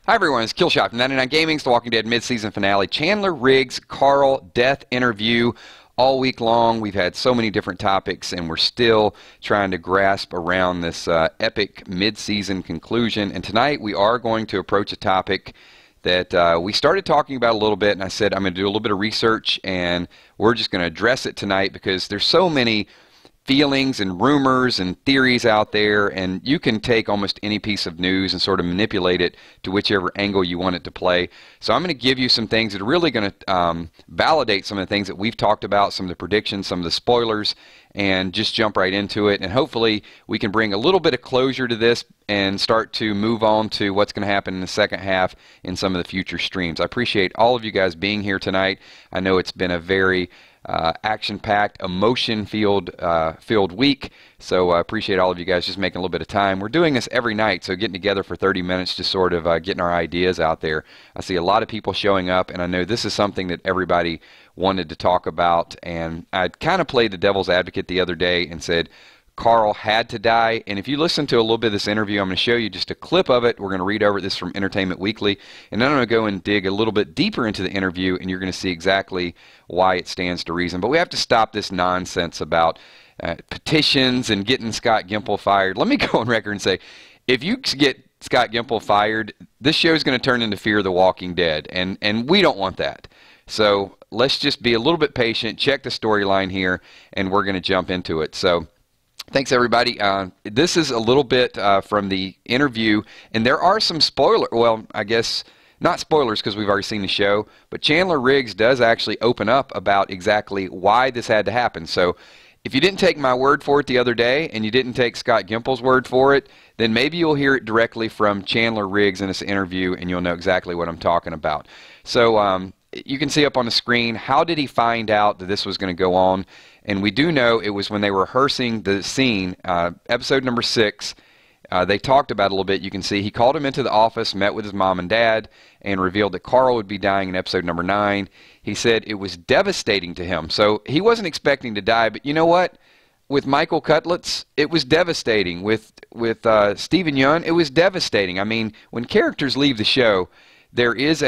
Hi everyone, it's Killshot from 99 Gaming's The Walking Dead mid-season finale. Chandler, RIGGS, Carl, Death interview all week long. We've had so many different topics and we're still trying to grasp around this epic mid-season conclusion. And tonight we are going to approach a topic that we started talking about a little bit, and I said I'm going to do a little bit of research and we're just going to address it tonight because there's so many feelings and rumors and theories out there, and you can take almost any piece of news and sort of manipulate it to whichever angle you want it to play. So I'm going to give you some things that are really going to validate some of the things that we've talked about, some of the predictions, some of the spoilers, and just jump right into it. And hopefully we can bring a little bit of closure to this and start to move on to what's going to happen in the second half in some of the future streams. I appreciate all of you guys being here tonight. I know it's been a very action-packed, emotion-filled week, so I appreciate all of you guys just making a little bit of time. We're doing this every night, so getting together for 30 minutes, just sort of getting our ideas out there. I see a lot of people showing up, and I know this is something that everybody wanted to talk about, and I kind of played the devil's advocate the other day and said Carl had to die. And if you listen to a little bit of this interview, I'm going to show you just a clip of it. We're going to read over this from Entertainment Weekly, and then I'm going to go and dig a little bit deeper into the interview, and you're going to see exactly why it stands to reason. But we have to stop this nonsense about petitions and getting Scott Gimple fired. Let me go on record and say, if you get Scott Gimple fired, this show is going to turn into Fear the Walking Dead, and we don't want that. So let's just be a little bit patient, check the storyline here, and we're going to jump into it. So thanks, everybody. This is a little bit from the interview, and there are some spoilers. Well, I guess not spoilers because we've already seen the show, but Chandler RIGGS does actually open up about exactly why this had to happen. So if you didn't take my word for it the other day, and you didn't take Scott Gimple's word for it, then maybe you'll hear it directly from Chandler RIGGS in this interview, and you'll know exactly what I'm talking about. So you can see up on the screen, how did he find out that this was going to go on? And we do know it was when they were rehearsing the scene, episode number 6. They talked about it a little bit. You can see he called him into the office, met with his mom and dad, and revealed that Carl would be dying in episode number 9. He said it was devastating to him. So he wasn't expecting to die, but you know what? With Michael Cutlets, it was devastating. With Stephen Yeun, it was devastating. I mean, when characters leave the show, there is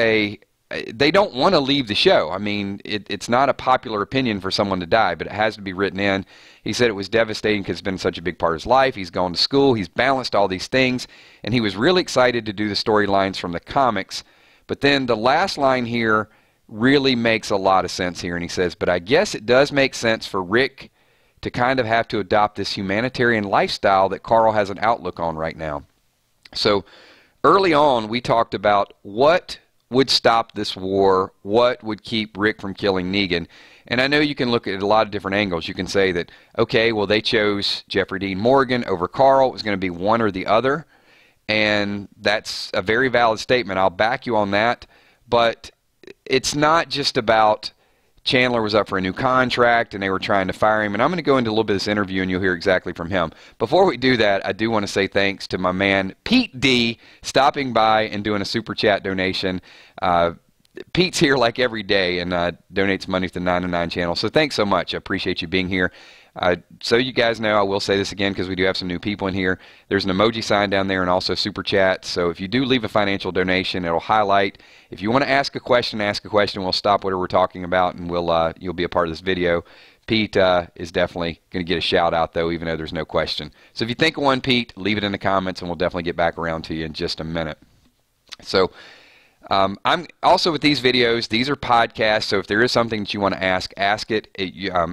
they don't want to leave the show. I mean, it's not a popular opinion for someone to die, but it has to be written in. He said it was devastating because it's been such a big part of his life. He's gone to school. He's balanced all these things, and he was really excited to do the storylines from the comics. But then the last line here really makes a lot of sense here, and he says, but I guess it does make sense for Rick to kind of have to adopt this humanitarian lifestyle that Carl has an outlook on right now. So early on, we talked about what would stop this war, what would keep Rick from killing Negan. And I know you can look at it a lot of different angles. You can say that, okay, well, they chose Jeffrey Dean Morgan over Carl. It was going to be one or the other. And that's a very valid statement. I'll back you on that. But it's not just about Chandler was up for a new contract and they were trying to fire him. And I'm going to go into a little bit of this interview and you'll hear exactly from him. Before we do that, I do want to say thanks to my man Pete D stopping by and doing a super chat donation. Pete's here like every day and donates money to the 909 channel. So thanks so much. I appreciate you being here. So you guys know, I will say this again because we do have some new people in here. There's an emoji sign down there and also super chat. So if you do leave a financial donation, it'll highlight. If you want to ask a question, we'll stop whatever we're talking about and you'll be a part of this video. Pete is definitely going to get a shout out though, even though there's no question. So if you think of one, Pete, leave it in the comments and we'll definitely get back around to you in just a minute. So I'm also with these videos, these are podcasts, so if there is something that you want to ask it.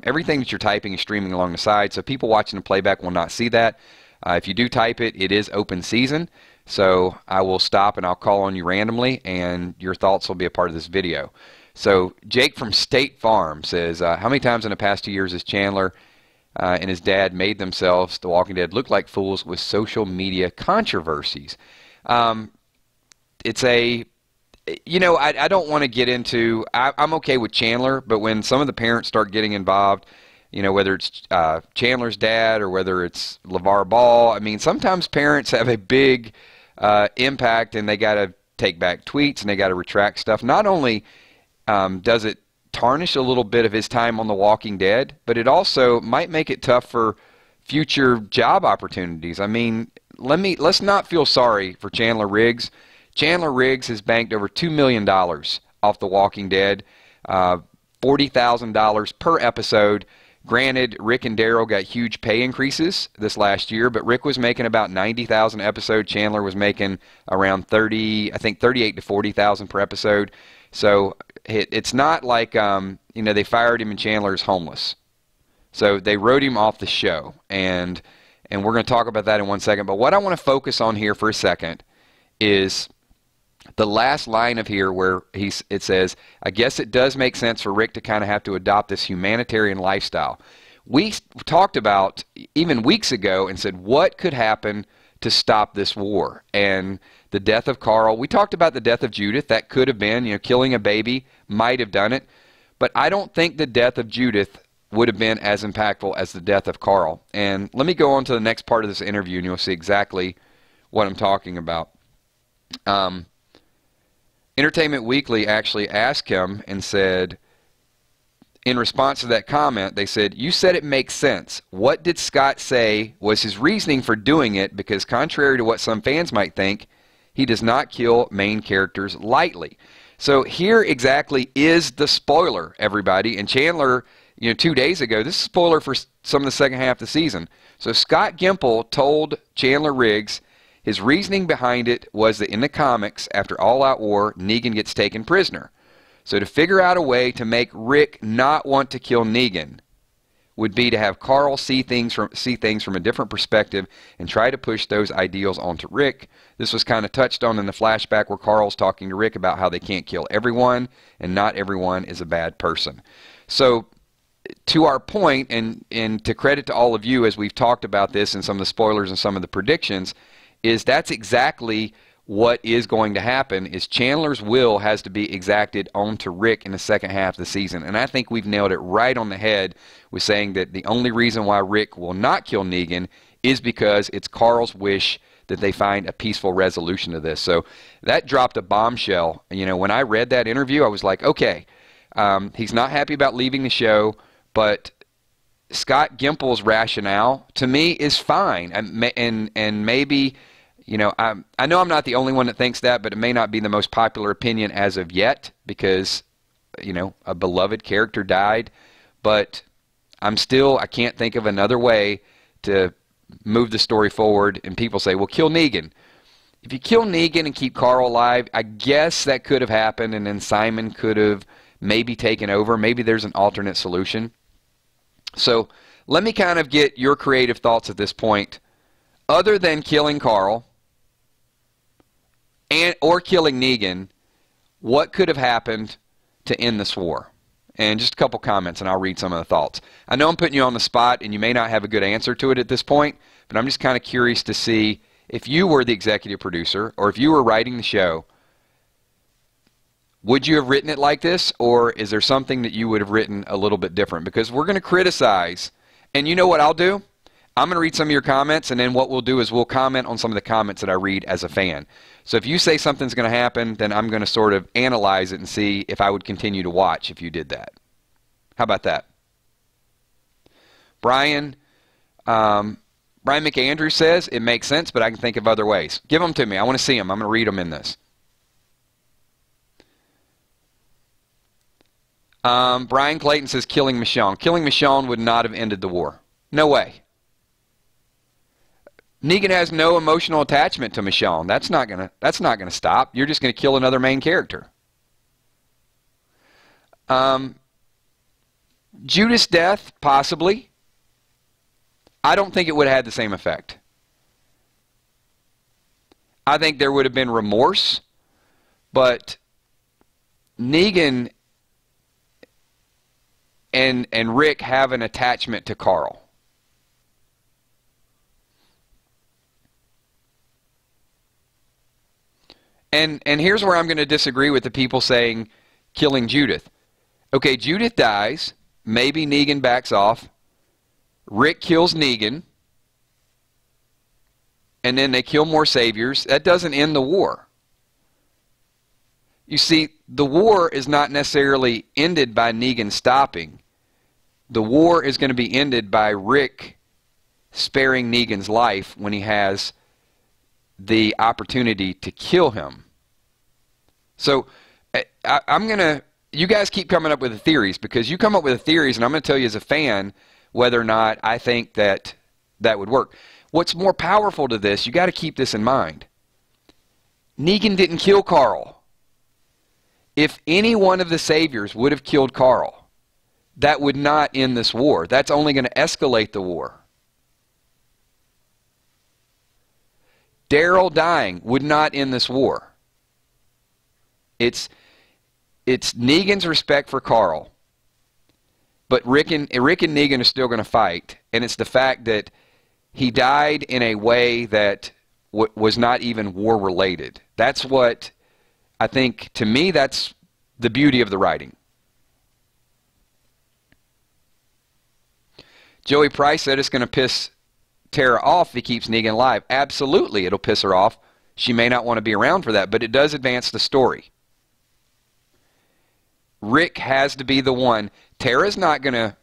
Everything that you're typing is streaming along the side, so people watching the playback will not see that. If you do type it, it is open season, so I will stop and I'll call on you randomly, and your thoughts will be a part of this video. So Jake from State Farm says, how many times in the past 2 years has Chandler and his dad made themselves, The Walking Dead, look like fools with social media controversies? It's a... You know, I don't want to get into, I'm okay with Chandler, but when some of the parents start getting involved, you know, whether it's Chandler's dad or whether it's LeVar Ball, I mean, sometimes parents have a big impact and they got to take back tweets and they got to retract stuff. Not only does it tarnish a little bit of his time on The Walking Dead, but it also might make it tough for future job opportunities. I mean, let's not feel sorry for Chandler RIGGS. Chandler Riggs has banked over $2 million off The Walking Dead, $40,000 per episode. Granted, Rick and Daryl got huge pay increases this last year, but Rick was making about $90,000 an episode. Chandler was making around 30, I think 38 to 40,000 per episode. So it's not like they fired him and Chandler's homeless. So they wrote him off the show, and we're going to talk about that in one second. But what I want to focus on here for a second is the last line of here where it says, I guess it does make sense for Rick to kind of have to adopt this humanitarian lifestyle. We talked about even weeks ago and said, what could happen to stop this war? And the death of Carl, we talked about the death of Judith. That could have been, killing a baby might have done it. But I don't think the death of Judith would have been as impactful as the death of Carl. And let me go on to the next part of this interview, and you'll see exactly what I'm talking about. Entertainment Weekly actually asked him and said, in response to that comment, they said, you said it makes sense. What did Scott say was his reasoning for doing it? Because contrary to what some fans might think, he does not kill main characters lightly. So here exactly is the spoiler, everybody. And Chandler, 2 days ago, this is a spoiler for some of the second half of the season. So Scott Gimple told Chandler Riggs his reasoning behind it was that in the comics, after All Out War, Negan gets taken prisoner. So to figure out a way to make Rick not want to kill Negan would be to have Carl see things from a different perspective and try to push those ideals onto Rick. This was kind of touched on in the flashback where Carl's talking to Rick about how they can't kill everyone and not everyone is a bad person. So to our point, and to credit to all of you as we've talked about this and some of the spoilers and some of the predictions, is that's exactly what is going to happen, is Chandler's will has to be exacted onto Rick in the second half of the season. And I think we've nailed it right on the head with saying that the only reason why Rick will not kill Negan is because it's Carl's wish that they find a peaceful resolution to this. So that dropped a bombshell. When I read that interview, I was like, okay, he's not happy about leaving the show, but Scott Gimple's rationale to me is fine. And maybe, I know I'm not the only one that thinks that, but it may not be the most popular opinion as of yet because, a beloved character died. But I can't think of another way to move the story forward. And people say, well, kill Negan. If you kill Negan and keep Carl alive, I guess that could have happened, and then Simon could have maybe taken over. Maybe there's an alternate solution. So let me kind of get your creative thoughts at this point. Other than killing Carl or killing Negan, what could have happened to end this war? And just a couple comments, and I'll read some of the thoughts. I know I'm putting you on the spot, and you may not have a good answer to it at this point, but I'm just kind of curious to see if you were the executive producer or if you were writing the show, would you have written it like this, or is there something that you would have written a little bit different? Because we're going to criticize, and you know what I'll do? I'm going to read some of your comments, and then what we'll do is we'll comment on some of the comments that I read as a fan. So if you say something's going to happen, then I'm going to sort of analyze it and see if I would continue to watch if you did that. How about that? Brian McAndrew says, it makes sense, but I can think of other ways. Give them to me. I want to see them. I'm going to read them in this. Brian Clayton says, killing Michonne. Killing Michonne would not have ended the war. No way. Negan has no emotional attachment to Michonne. That's not gonna stop. You're just gonna kill another main character. Judiths Death, possibly. I don't think it would have had the same effect. I think there would have been remorse, but Negan and Rick have an attachment to Carl. And here's where I'm going to disagree with the people saying killing Judith. Okay, Judith dies. Maybe Negan backs off. Rick kills Negan. And then they kill more saviors. That doesn't end the war. You see, the war is not necessarily ended by Negan stopping. The war is going to be ended by Rick sparing Negan's life when he has the opportunity to kill him. So I'm going to, you guys keep coming up with the theories, because you come up with the theories, and I'm going to tell you as a fan whether or not I think that that would work. What's more powerful to this, you got to keep this in mind. Negan didn't kill Carl. If any one of the saviors would have killed Carl, that would not end this war. That's only going to escalate the war. Daryl dying would not end this war. It's Negan's respect for Carl. But Rick and Negan are still going to fight. And it's the fact that he died in a way that was not even war-related. That's what I think, to me, that's the beauty of the writing. Joey Price said it's going to piss Tara off if he keeps Negan alive. Absolutely, it'll piss her off. She may not want to be around for that, but it does advance the story. Rick has to be the one. Tara's not going to...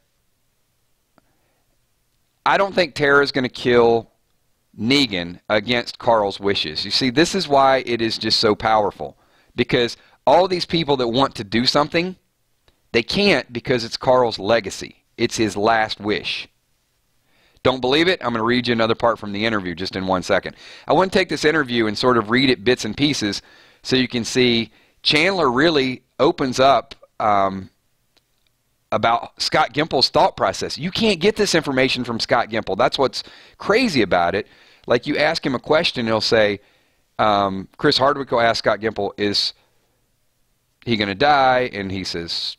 I don't think Tara's going to kill Negan against Carl's wishes. You see, this is why it is just so powerful. Because all these people that want to do something, they can't, because it's Carl's legacy. It's his last wish. Don't believe it? I'm going to read you another part from the interview just in 1 second. I want to take this interview and sort of read it bits and pieces so you can see Chandler really opens up about Scott Gimple's thought process. You can't get this information from Scott Gimple. That's what's crazy about it. Like, you ask him a question, he'll say, Chris Hardwick will ask Scott Gimple, is he going to die? And he says,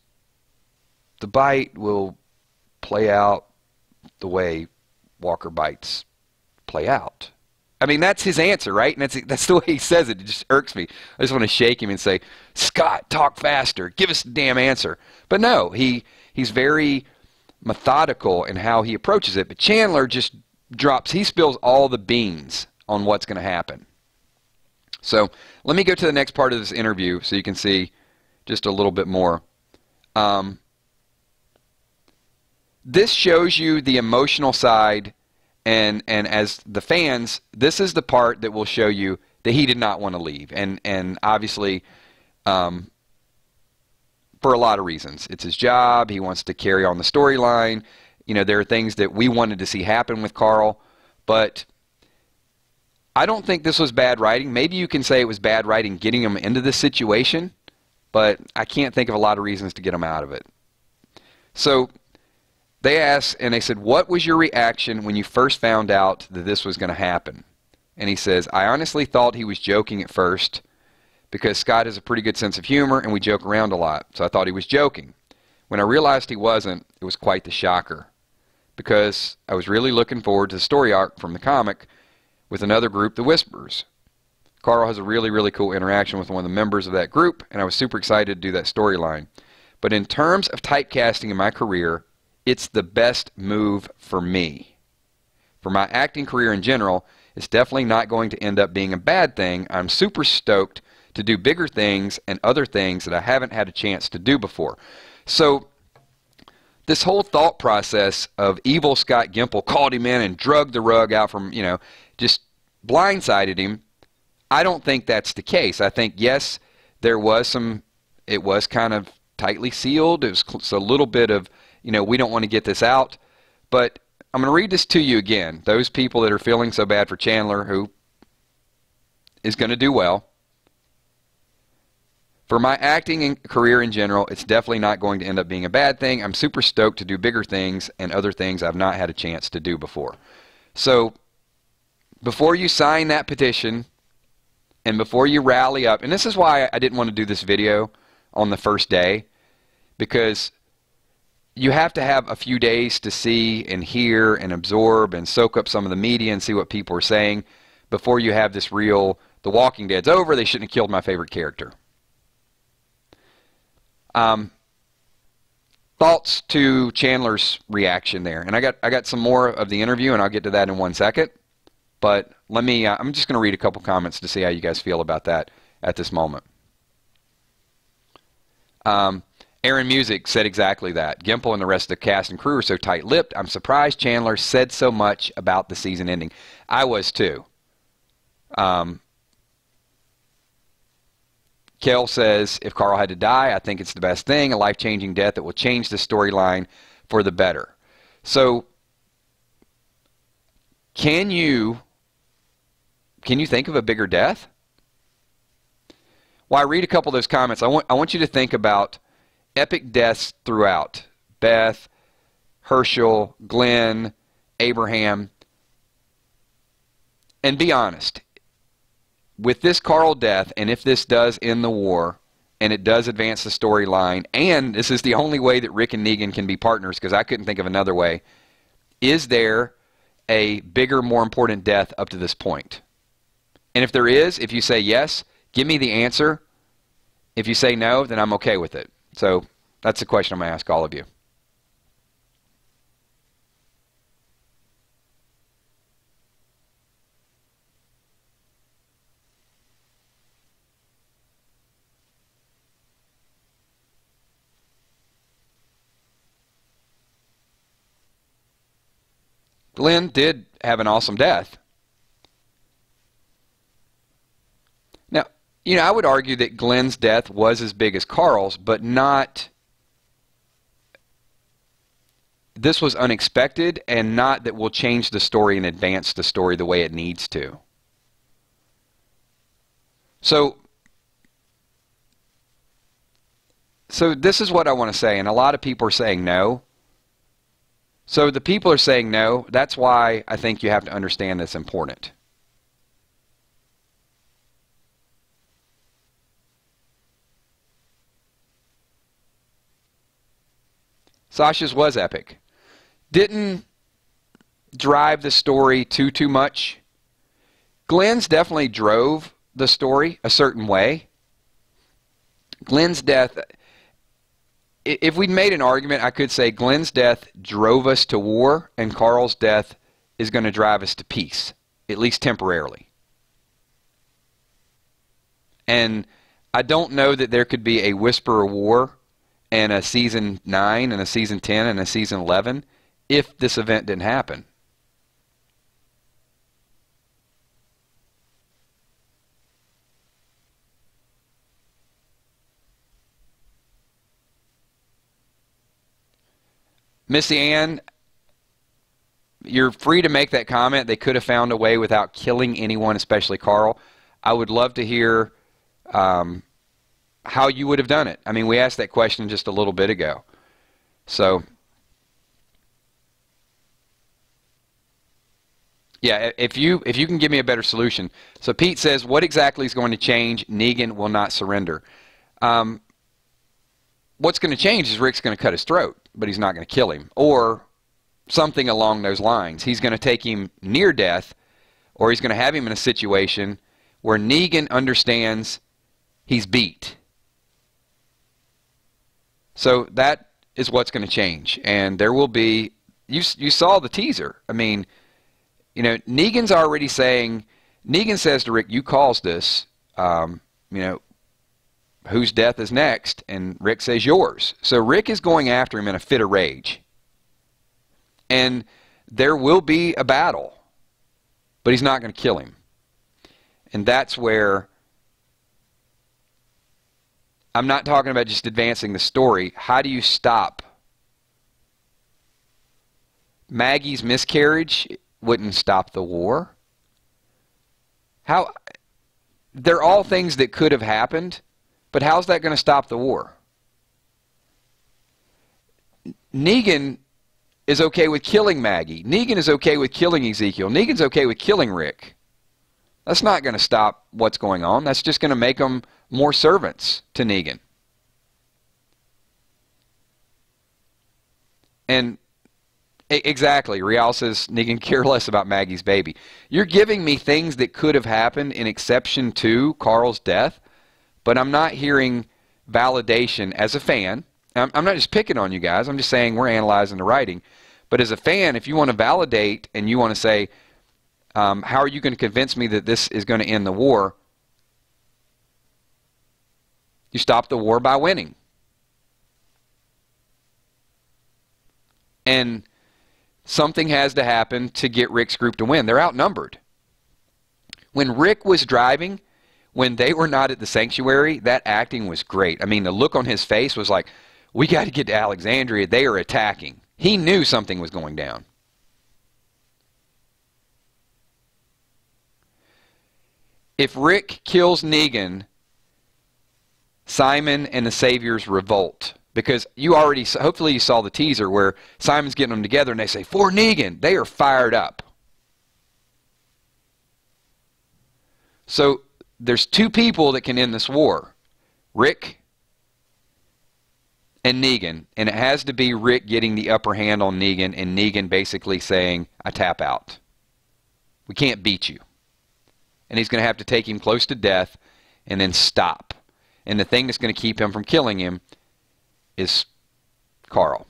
the bite will play out the way Walker bites play out. I mean, that's his answer, right? And that's the way he says it. It just irks me. I just want to shake him and say, Scott, talk faster. Give us the damn answer. But no, he's very methodical in how he approaches it. But Chandler just drops, he spills all the beans on what's going to happen. So let me go to the next part of this interview so you can see just a little bit more. This shows you the emotional side, and as the fans, this is the part that will show you that he did not want to leave. And obviously, for a lot of reasons. It's his job. He wants to carry on the storyline. You know, there are things that we wanted to see happen with Carl, but I don't think this was bad writing. Maybe you can say it was bad writing getting him into this situation, but I can't think of a lot of reasons to get him out of it. So they asked, and they said, what was your reaction when you first found out that this was going to happen? And he says, I honestly thought he was joking at first because Scott has a pretty good sense of humor and we joke around a lot. So I thought he was joking. When I realized he wasn't, it was quite the shocker because I was really looking forward to the story arc from the comic with another group, the Whisperers. Carl has a really, really cool interaction with one of the members of that group, and I was super excited to do that storyline. But in terms of typecasting in my career, it's the best move for me. For my acting career in general, it's definitely not going to end up being a bad thing. I'm super stoked to do bigger things and other things that I haven't had a chance to do before. So this whole thought process of evil Scott Gimple called him in and drugged the rug out from, you know, just blindsided him. I don't think that's the case. I think, yes, there was some, it was kind of tightly sealed. It was a little bit of, you know, we don't want to get this out. But I'm going to read this to you again. Those people that are feeling so bad for Chandler, who is going to do well. For my acting career in general, it's definitely not going to end up being a bad thing. I'm super stoked to do bigger things and other things I've not had a chance to do before. So before you sign that petition and before you rally up, and this is why I didn't want to do this video on the first day, because you have to have a few days to see and hear and absorb and soak up some of the media and see what people are saying before you have this real, The Walking Dead's over, they shouldn't have killed my favorite character. Thoughts to Chandler's reaction there, and I got some more of the interview, and I'll get to that in 1 second. But let me. I'm just going to read a couple comments to see how you guys feel about that at this moment. Aaron Music said exactly that. Gimple and the rest of the cast and crew are so tight-lipped. I'm surprised Chandler said so much about the season ending. I was too. Kel says, if Carl had to die, I think it's the best thing, a life-changing death that will change the storyline for the better. So, can you think of a bigger death? Well, I read a couple of those comments. I want you to think about epic deaths throughout. Beth, Herschel, Glenn, Abraham. And be honest. With this Carl death, and if this does end the war, and it does advance the storyline, and this is the only way that Rick and Negan can be partners, because I couldn't think of another way, is there a bigger, more important death up to this point? And if there is, if you say yes, give me the answer. If you say no, then I'm okay with it. So that's the question I'm going to ask all of you. Glenn did have an awesome death. Now, I would argue that Glenn's death was as big as Carl's, but not... This was unexpected, and not that will change the story and advance the story the way it needs to. So this is what I want to say, and a lot of people are saying no. So the people are saying no. That's why I think you have to understand that's important. Sasha's was epic. Didn't drive the story too much. Glenn's definitely drove the story a certain way. Glenn's death... If we'd made an argument, I could say Glenn's death drove us to war, and Carl's death is going to drive us to peace, at least temporarily. And I don't know that there could be a whisper of war and a season 9 and a season 10 and a season 11 if this event didn't happen. Missy Ann, you're free to make that comment. They could have found a way without killing anyone, especially Carl. I would love to hear how you would have done it. I mean, we asked that question just a little bit ago. So, yeah, if you can give me a better solution. So Pete says, what exactly is going to change? Negan will not surrender. What's going to change is Rick's going to cut his throat, but he's not going to kill him. Or something along those lines. He's going to take him near death, or he's going to have him in a situation where Negan understands he's beat. So that is what's going to change. And there will be, you saw the teaser. I mean, Negan's already saying, Negan says to Rick, you caused this, whose death is next? And Rick says yours. So Rick is going after him in a fit of rage. And there will be a battle, but he's not going to kill him. And that's where I'm not talking about just advancing the story. How do you stop? Maggie's miscarriage wouldn't stop the war. How? They're all things that could have happened. But how's that going to stop the war? Negan is okay with killing Maggie. Negan is okay with killing Ezekiel. Negan's okay with killing Rick. That's not going to stop what's going on. That's just going to make them more servants to Negan. And exactly, Rial says Negan care less about Maggie's baby. You're giving me things that could have happened in exception to Carl's death. But I'm not hearing validation as a fan. I'm not just picking on you guys. I'm just saying we're analyzing the writing. But as a fan, if you want to validate and you want to say, how are you going to convince me that this is going to end the war? You stop the war by winning. And something has to happen to get Rick's group to win. They're outnumbered. When Rick was driving, when they were not at the sanctuary, that acting was great. I mean, the look on his face was like, we got to get to Alexandria. They are attacking. He knew something was going down. If Rick kills Negan, Simon and the Saviors revolt. Because you already, hopefully you saw the teaser where Simon's getting them together and they say, for Negan. They are fired up. So there's two people that can end this war. Rick and Negan. And it has to be Rick getting the upper hand on Negan and Negan basically saying, I tap out. We can't beat you. And he's going to have to take him close to death and then stop. And the thing that's going to keep him from killing him is Carl.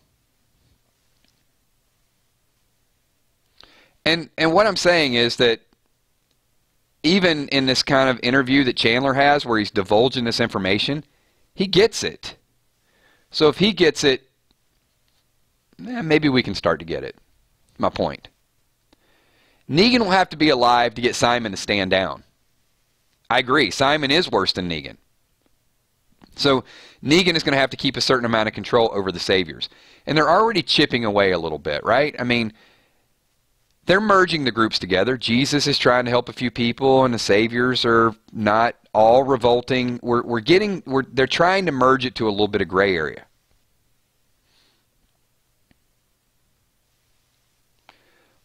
And what I'm saying is that even in this kind of interview that Chandler has where he's divulging this information, he gets it. So if he gets it, maybe we can start to get it. My point. Negan will have to be alive to get Simon to stand down. I agree. Simon is worse than Negan. So Negan is going to have to keep a certain amount of control over the Saviors. And they're already chipping away a little bit, right? I mean, they're merging the groups together. Jesus is trying to help a few people, and the Saviors are not all revolting. They're trying to merge it to a little bit of gray area.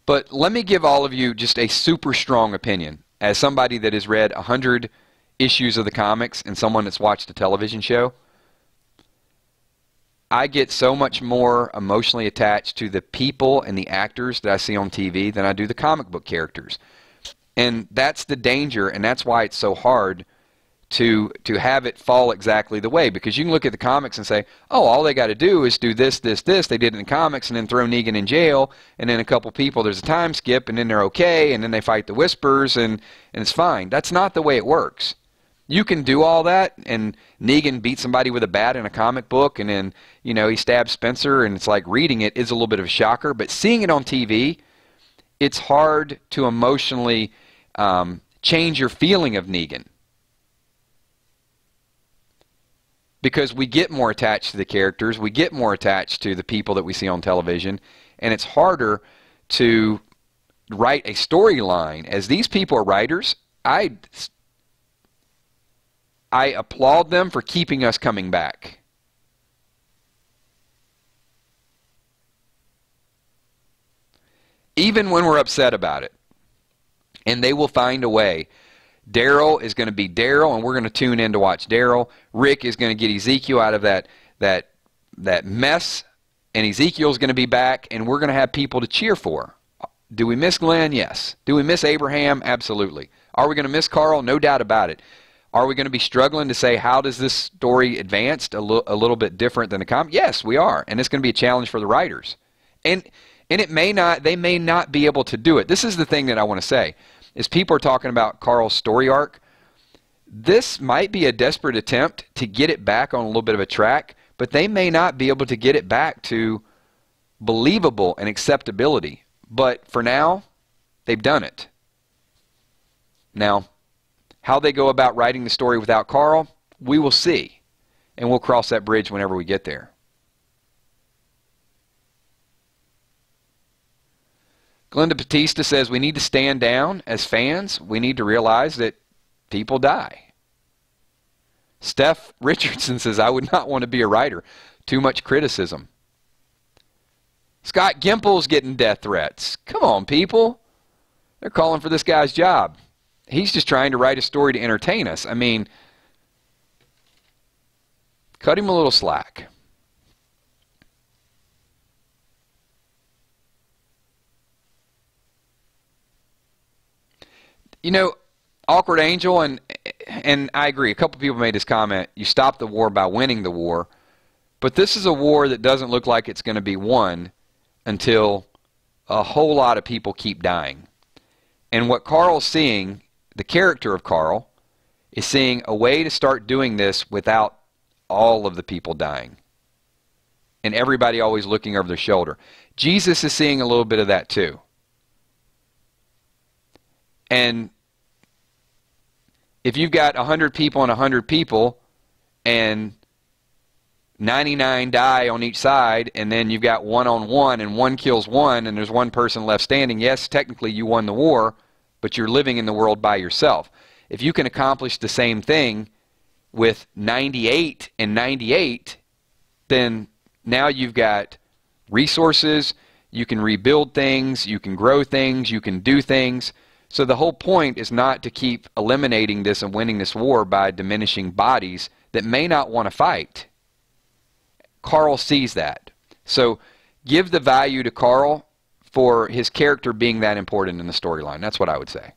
But let me give all of you just a super strong opinion. As somebody that has read 100 issues of the comics and someone that's watched a television show, I get so much more emotionally attached to the people and the actors that I see on TV than I do the comic book characters. And that's the danger, and that's why it's so hard to have it fall exactly the way. Because you can look at the comics and say, oh, all they got to do is do this, this, this. They did it in the comics, and then throw Negan in jail, and then a couple people, there's a time skip, and then they're okay, and then they fight the Whispers, and it's fine. That's not the way it works. You can do all that, and Negan beats somebody with a bat in a comic book, and then, you know, he stabs Spencer, and it's like reading it is a little bit of a shocker. But seeing it on TV, it's hard to emotionally change your feeling of Negan. Because we get more attached to the characters, we get more attached to the people that we see on television, and it's harder to write a storyline. As these people are writers, I applaud them for keeping us coming back. Even when we're upset about it. And they will find a way. Daryl is going to be Daryl, and we're going to tune in to watch Daryl. Rick is going to get Ezekiel out of that mess, and Ezekiel's going to be back, and we're going to have people to cheer for. Do we miss Glenn? Yes. Do we miss Abraham? Absolutely. Are we going to miss Carl? No doubt about it. Are we going to be struggling to say, how does this story advance a little bit different than the comic? Yes, we are, and it's going to be a challenge for the writers. And they may not be able to do it. This is the thing that I want to say. Is people are talking about Carl's story arc. This might be a desperate attempt to get it back on a little bit of a track, but they may not be able to get it back to believable and acceptability. But for now, they've done it. Now, how they go about writing the story without Carl, we will see. And we'll cross that bridge whenever we get there. Glenda Batista says we need to stand down as fans. We need to realize that people die. Steph Richardson says, I would not want to be a writer. Too much criticism. Scott Gimple's getting death threats. Come on, people. They're calling for this guy's job. He's just trying to write a story to entertain us. I mean, cut him a little slack. You know, Awkward Angel, and I agree, a couple people made this comment, you stop the war by winning the war, but this is a war that doesn't look like it's going to be won until a whole lot of people keep dying. And what Carl's seeing, the character of Carl, is seeing a way to start doing this without all of the people dying. And everybody always looking over their shoulder. Jesus is seeing a little bit of that too. And if you've got 100 people and 100 people, and 99 die on each side, and then you've got 1-on-1, and one kills one, and there's one person left standing, yes, technically you won the war, but you're living in the world by yourself. If you can accomplish the same thing with 98 and 98, then now you've got resources, you can rebuild things, you can grow things, you can do things. So the whole point is not to keep eliminating this and winning this war by diminishing bodies that may not want to fight. Carl sees that. So give the value to Carl for his character being that important in the storyline. That's what I would say.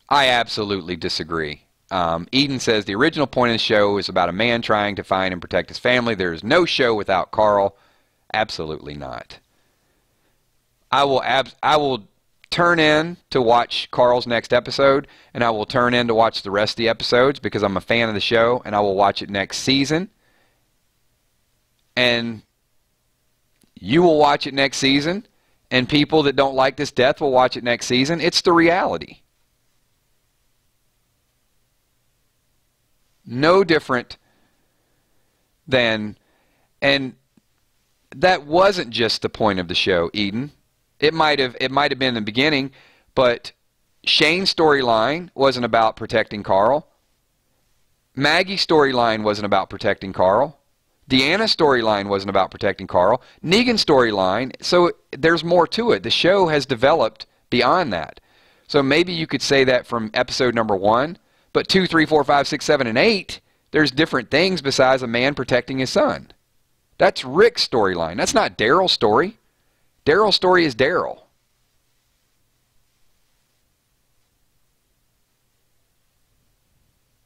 I absolutely disagree. Eden says the original point of the show is about a man trying to find and protect his family. There is no show without Carl. Absolutely not. I will turn in to watch Carl's next episode, and I will turn in to watch the rest of the episodes because I'm a fan of the show, and I will watch it next season. And you will watch it next season, and people that don't like this death will watch it next season. It's the reality. No different than, and that wasn't just the point of the show, Eden. It might have been in the beginning, but Shane's storyline wasn't about protecting Carl. Maggie's storyline wasn't about protecting Carl. Deanna's storyline wasn't about protecting Carl. Negan's storyline, so there's more to it. The show has developed beyond that. So maybe you could say that from episode number 1, but 2, 3, 4, 5, 6, 7, and 8, there's different things besides a man protecting his son. That's Rick's storyline. That's not Daryl's story. Daryl's story is Daryl.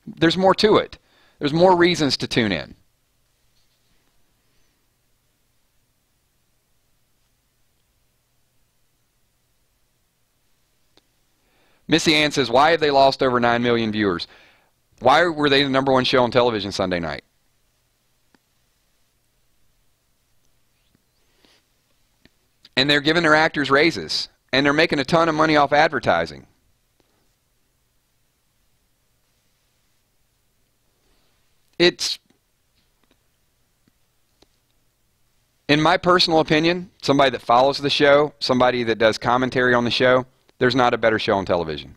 There's more to it. There's more reasons to tune in. Missy Ann says, why have they lost over 9 million viewers? Why were they the #1 show on television Sunday night? And they're giving their actors raises. And they're making a ton of money off advertising. It's, in my personal opinion, somebody that follows the show, somebody that does commentary on the show, there's not a better show on television.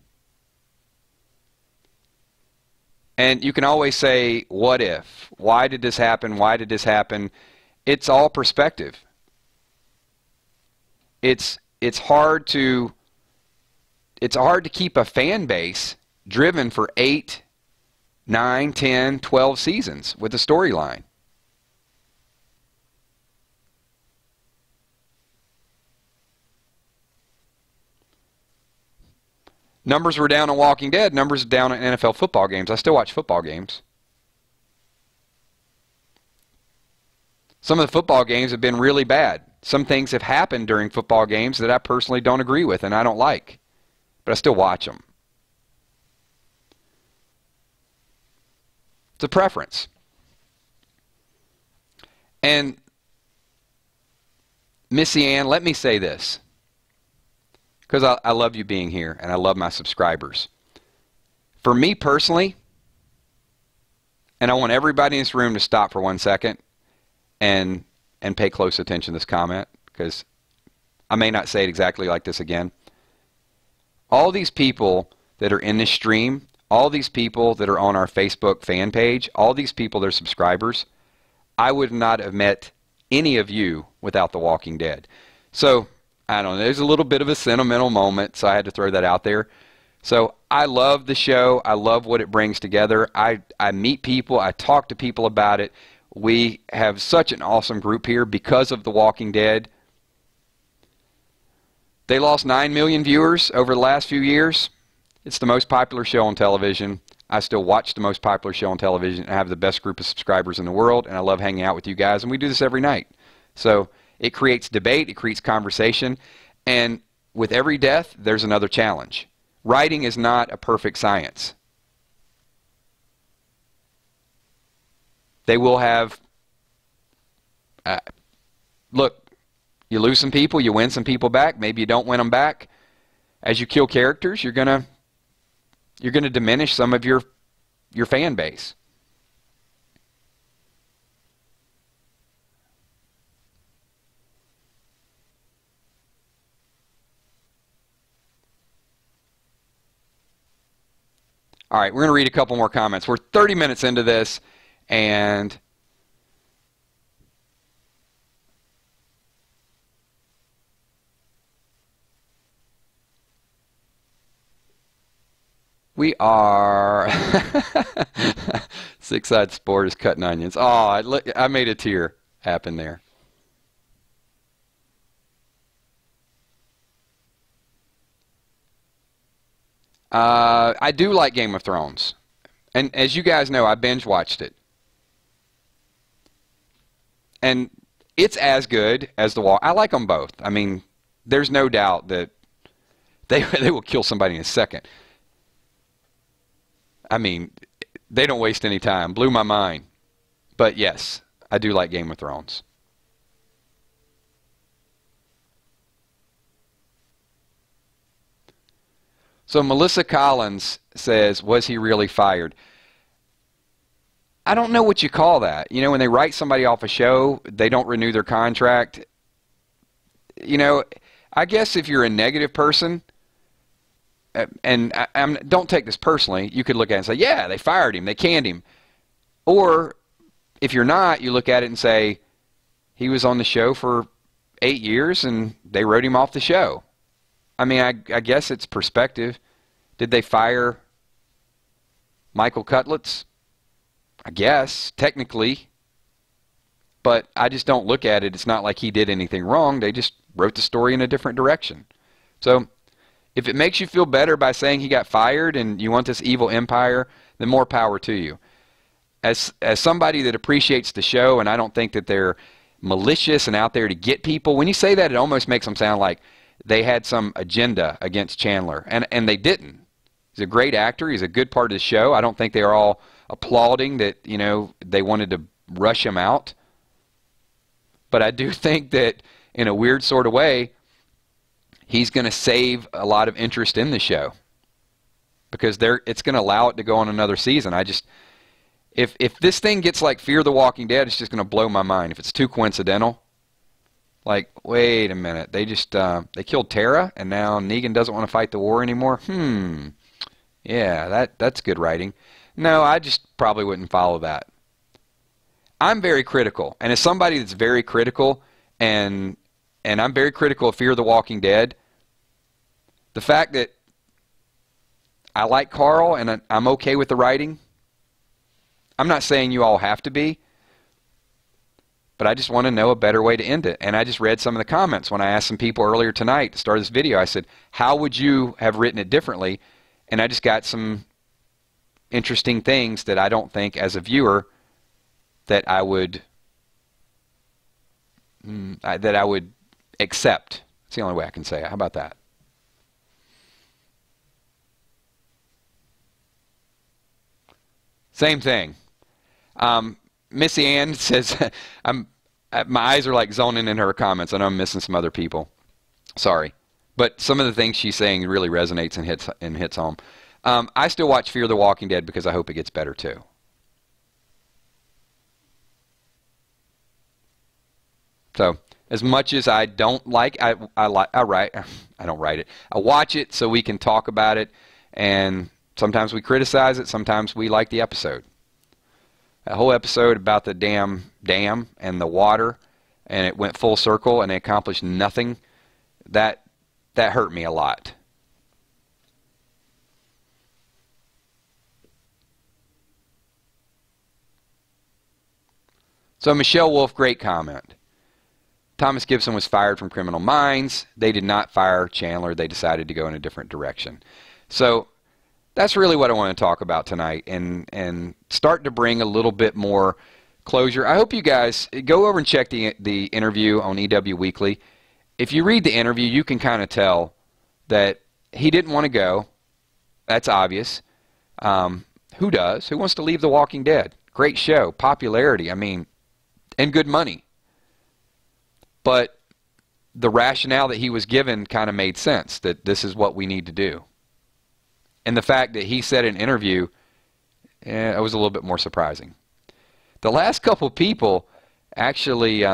And you can always say, what if? Why did this happen? Why did this happen? It's all perspective. It's hard to keep a fan base driven for 8, 9, 10, 12 seasons with a storyline. Numbers were down on Walking Dead. Numbers are down on NFL football games. I still watch football games. Some of the football games have been really bad. Some things have happened during football games that I personally don't agree with and I don't like. But I still watch them. It's a preference. And Missy Ann, let me say this. Because I love you being here, and I love my subscribers. For me personally, and I want everybody in this room to stop for 1 second and pay close attention to this comment, because I may not say it exactly like this again. All these people that are in this stream, all these people that are on our Facebook fan page, all these people that are subscribers, I would not have met any of you without The Walking Dead. So, I don't know, there's a little bit of a sentimental moment, so I had to throw that out there. So I love the show. I love what it brings together. I meet people. I talk to people about it. We have such an awesome group here because of The Walking Dead. They lost 9 million viewers over the last few years. It's the most popular show on television. I still watch the most popular show on television. I have the best group of subscribers in the world, and I love hanging out with you guys, and we do this every night. So it creates debate, it creates conversation, and with every death, there's another challenge. Writing is not a perfect science. They will have, look, you lose some people, you win some people back, maybe you don't win them back. as you kill characters, you're gonna diminish some of your fan base. All right, we're going to read a couple more comments. We're 30 minutes into this, and we are Six-Side Sport is cutting onions. Oh, I made a tear happen there. I do like Game of Thrones. And as you guys know, I binge watched it. And it's as good as The Walk. I like them both. I mean, there's no doubt that they will kill somebody in a second. I mean, they don't waste any time. Blew my mind. But yes, I do like Game of Thrones. So Melissa Collins says, was he really fired? I don't know what you call that. You know, when they write somebody off a show, they don't renew their contract. You know, I guess if you're a negative person, and don't take this personally, you could look at it and say, yeah, they fired him, they canned him. Or if you're not, you look at it and say, he was on the show for 8 years and they wrote him off the show. I mean, I guess it's perspective. Did they fire Michael Cutlets? I guess, technically. But I just don't look at it. It's not like he did anything wrong. They just wrote the story in a different direction. So if it makes you feel better by saying he got fired and you want this evil empire, then more power to you. As somebody that appreciates the show, and I don't think that they're malicious and out there to get people, when you say that, it almost makes them sound like they had some agenda against Chandler, and they didn't. He's a great actor. He's a good part of the show. I don't think they are all applauding that, you know, they wanted to rush him out. But I do think that in a weird sort of way, he's going to save a lot of interest in the show because it's going to allow it to go on another season. If this thing gets like Fear the Walking Dead, it's just going to blow my mind. If it's too coincidental. Like, wait a minute, they killed Tara, and now Negan doesn't want to fight the war anymore? Yeah, that's good writing. No, I just probably wouldn't follow that. I'm very critical, and as somebody that's very critical, and I'm very critical of Fear the Walking Dead, the fact that I like Carl, and I'm okay with the writing, I'm not saying you all have to be, but I just want to know a better way to end it. And I just read some of the comments when I asked some people earlier tonight to start this video. I said, how would you have written it differently? And I just got some interesting things that I don't think as a viewer that I would accept. It's the only way I can say it. How about that? Same thing. Missy Ann says, my eyes are like zoning in her comments. I know I'm missing some other people. Sorry. But some of the things she's saying really resonates and hits home. I still watch Fear the Walking Dead because I hope it gets better too. So as much as I don't like, I don't write it. I watch it so we can talk about it, and sometimes we criticize it, sometimes we like the episode. A whole episode about the damn dam and the water, and it went full circle and it accomplished nothing. That hurt me a lot. So Michelle Wolf, great comment. Thomas Gibson was fired from Criminal Minds. They did not fire Chandler. They decided to go in a different direction. So that's really what I want to talk about tonight and start to bring a little bit more closure. I hope you guys go over and check the interview on EW Weekly. If you read the interview, you can kind of tell that he didn't want to go. That's obvious. Who does? Who wants to leave The Walking Dead? Great show, popularity, I mean, and good money. But the rationale that he was given kind of made sense, that this is what we need to do. And the fact that he said in an interview, it was a little bit more surprising. The last couple people, actually,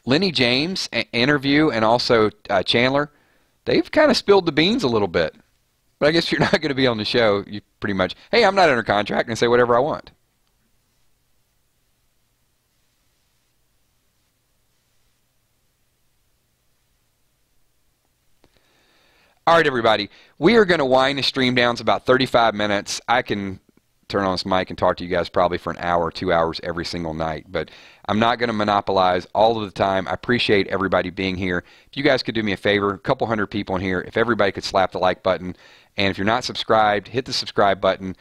Lenny James interview and also Chandler, they've kind of spilled the beans a little bit. But I guess if you're not going to be on the show, you pretty much, hey, I'm not under contract and say whatever I want. All right, everybody, we are going to wind the stream down to about 35 minutes. I can turn on this mic and talk to you guys probably for an hour, 2 hours every single night, but I'm not going to monopolize all of the time. I appreciate everybody being here. If you guys could do me a favor, a couple hundred people in here, if everybody could slap the like button, and if you're not subscribed, hit the subscribe button.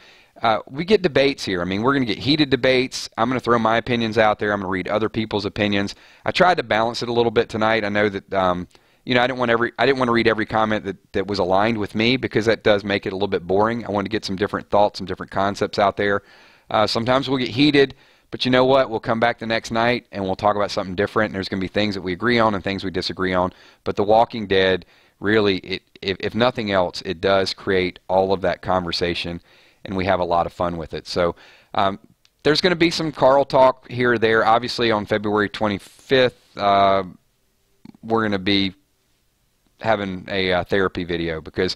We get debates here. I mean, we're going to get heated debates. I'm going to throw my opinions out there. I'm going to read other people's opinions. I tried to balance it a little bit tonight. I know that you know, I didn't want to read every comment that was aligned with me, because that does make it a little bit boring. I wanted to get some different thoughts, some different concepts out there. Sometimes we'll get heated, but you know what? We'll come back the next night and we'll talk about something different. And there's going to be things that we agree on and things we disagree on. But The Walking Dead, really, if nothing else, it does create all of that conversation, and we have a lot of fun with it. So there's going to be some Carl talk here or there. Obviously, on February 25th, we're going to be having a therapy video, because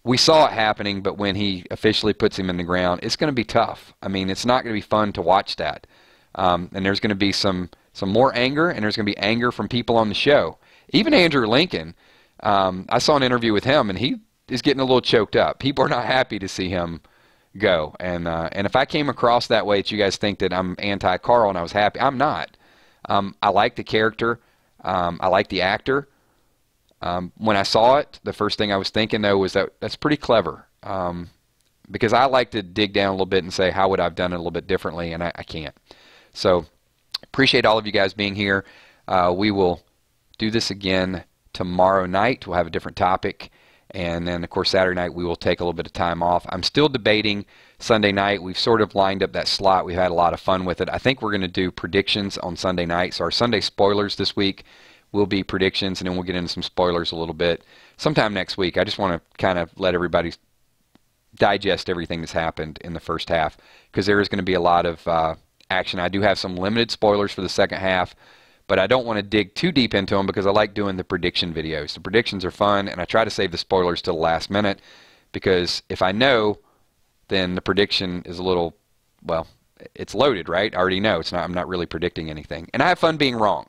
we saw it happening, but when he officially puts him in the ground, it's going to be tough. I mean, it's not going to be fun to watch that. And there's going to be some more anger, and there's going to be anger from people on the show. Even Andrew Lincoln, I saw an interview with him, and he is getting a little choked up. People are not happy to see him go. And if I came across that way that you guys think that I'm anti-Carl and I was happy, I'm not. I like the character. I like the actor. When I saw it, the first thing I was thinking, though, was that's pretty clever, because I like to dig down a little bit and say, how would I have done it a little bit differently, and I can't. So appreciate all of you guys being here. We will do this again tomorrow night. We'll have a different topic, and then, of course, Saturday night we will take a little bit of time off. I'm still debating Sunday night. We've sort of lined up that slot. We've had a lot of fun with it. I think we're going to do predictions on Sunday night. So our Sunday spoilers this week will be predictions, and then we'll get into some spoilers a little bit sometime next week. I just want to kind of let everybody digest everything that's happened in the first half, because there is going to be a lot of action. I do have some limited spoilers for the second half, but I don't want to dig too deep into them, because I like doing the prediction videos. The predictions are fun, and I try to save the spoilers till the last minute, because if I know, then the prediction is a little, well, it's loaded, right? I already know. I'm not really predicting anything. And I have fun being wrong.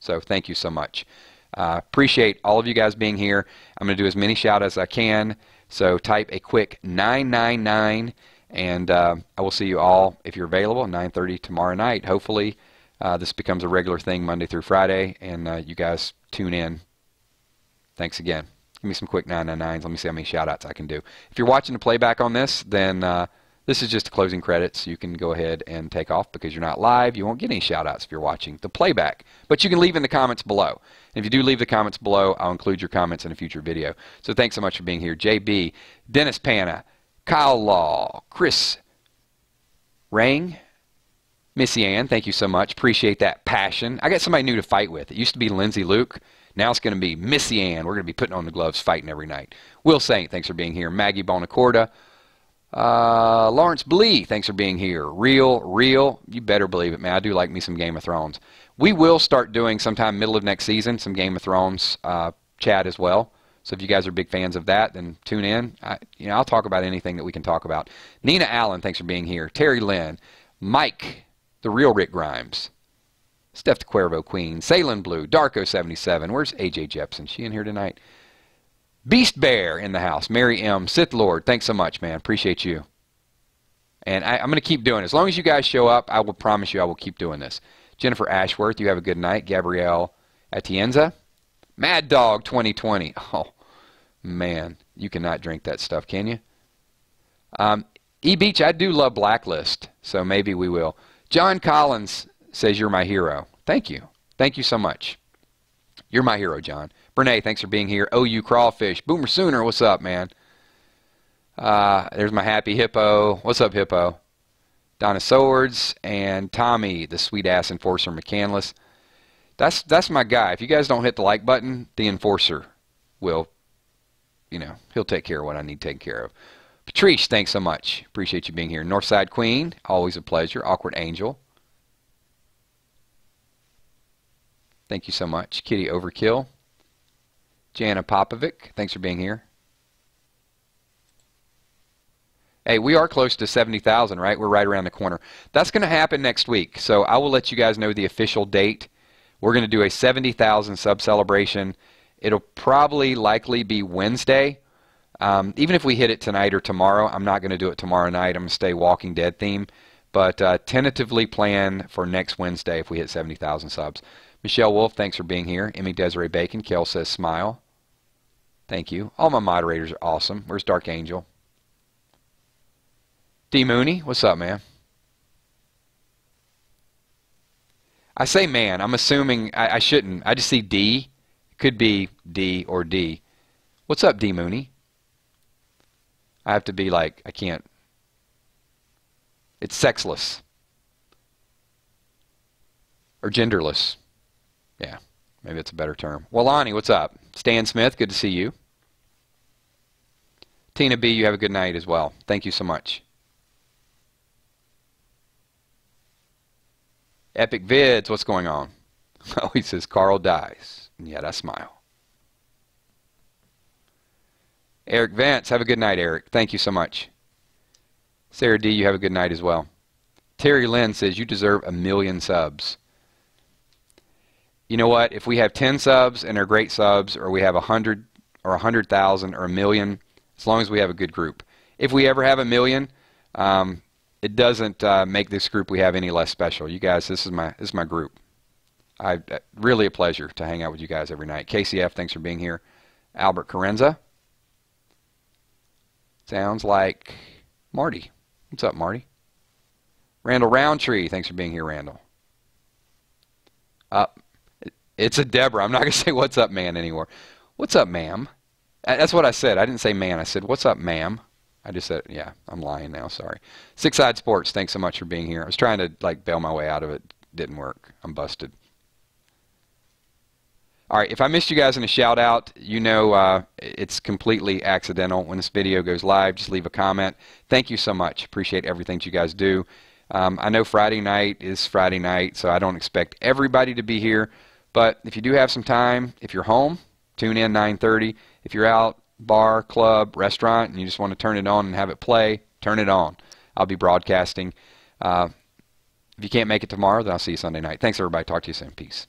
So thank you so much. Appreciate all of you guys being here. I'm going to do as many shout-outs as I can. So type a quick 999, and I will see you all, if you're available, at 9:30 tomorrow night. Hopefully this becomes a regular thing Monday through Friday, and you guys tune in. Thanks again. Give me some quick 999s. Let me see how many shout-outs I can do. If you're watching the playback on this, then this is just the closing credits. You can go ahead and take off, because you're not live. You won't get any shout-outs if you're watching the playback. But you can leave in the comments below. And if you do leave the comments below, I'll include your comments in a future video. So thanks so much for being here. JB, Dennis Panna, Kyle Law, Chris Rang, Missy Ann, thank you so much. Appreciate that passion. I got somebody new to fight with. It used to be Lindsay Luke. Now it's going to be Missy Ann. We're going to be putting on the gloves, fighting every night. Will Saint, thanks for being here. Maggie Bonacorda. Lawrence Blee, thanks for being here. Real, you better believe it, man. I do like me some Game of Thrones. We will start doing sometime middle of next season some Game of Thrones chat as well. So if you guys are big fans of that, then tune in. I'll talk about anything that we can talk about. Nina Allen, thanks for being here. Terry Lynn, Mike, the real Rick Grimes, Steph the Cuervo Queen, Salem Blue, Darko77. Where's AJ Jepson? She in here tonight? Beast Bear in the house. Mary M. Sith Lord, thanks so much, man. Appreciate you. And I'm going to keep doing it. As long as you guys show up, I will promise you I will keep doing this. Jennifer Ashworth, you have a good night. Gabrielle Atienza. Mad Dog 2020. Oh, man. You cannot drink that stuff, can you? E-Beach, I do love Blacklist, so maybe we will. John Collins says you're my hero. Thank you. Thank you so much. You're my hero, John. Brene, thanks for being here. OU Crawfish. Boomer Sooner, what's up, man? There's my happy hippo. What's up, hippo? Donna Swords and Tommy, the sweet-ass enforcer McCandless. That's my guy. If you guys don't hit the like button, the enforcer will, he'll take care of what I need taken care of. Patrice, thanks so much. Appreciate you being here. Northside Queen, always a pleasure. Awkward Angel, thank you so much. Kitty Overkill. Jana Popovic, thanks for being here. Hey, we are close to 70,000, right? We're right around the corner. That's going to happen next week, so I will let you guys know the official date. We're going to do a 70,000 sub celebration. It'll probably likely be Wednesday. Even if we hit it tonight or tomorrow, I'm not going to do it tomorrow night. I'm going to stay Walking Dead theme. But tentatively plan for next Wednesday if we hit 70,000 subs. Michelle Wolf, thanks for being here. Emmy Desiree Bacon. Kel says smile. Thank you. All my moderators are awesome. Where's Dark Angel? D Mooney, what's up, man? I say man. I'm assuming I shouldn't. I just see D. It could be D or D. What's up, D Mooney? I have to be like, I can't. It's sexless. Or genderless. Yeah, maybe it's a better term. Well, Lonnie, what's up? Stan Smith, good to see you. Tina B, you have a good night as well. Thank you so much. Epic Vids, what's going on? Oh, he says Carl dies. And yet I smile. Eric Vance, have a good night, Eric. Thank you so much. Sarah D, you have a good night as well. Terry Lynn says you deserve 1 million subs. You know what? If we have 10 subs and they're great subs, or we have 100 or 100,000 or 1 million, as long as we have a good group. If we ever have 1 million, it doesn't make this group we have any less special. You guys, this is my group. Really a pleasure to hang out with you guys every night. KCF, thanks for being here. Albert Carenza. Sounds like Marty. What's up, Marty? Randall Roundtree, thanks for being here, Randall. It's a Deborah. I'm not going to say what's up, man, anymore. What's up, ma'am? That's what I said. I didn't say man. I said, what's up, ma'am? I just said, yeah, I'm lying now. Sorry. Six Side Sports, thanks so much for being here. I was trying to, bail my way out of it. Didn't work. I'm busted. All right, if I missed you guys in a shout-out, it's completely accidental. When this video goes live, just leave a comment. Thank you so much. Appreciate everything you guys do. I know Friday night is Friday night, so I don't expect everybody to be here. But if you do have some time, if you're home, tune in 9:30. If you're out, bar, club, restaurant, and you just want to turn it on and have it play, turn it on. I'll be broadcasting. If you can't make it tomorrow, then I'll see you Sunday night. Thanks, everybody. Talk to you soon. Peace.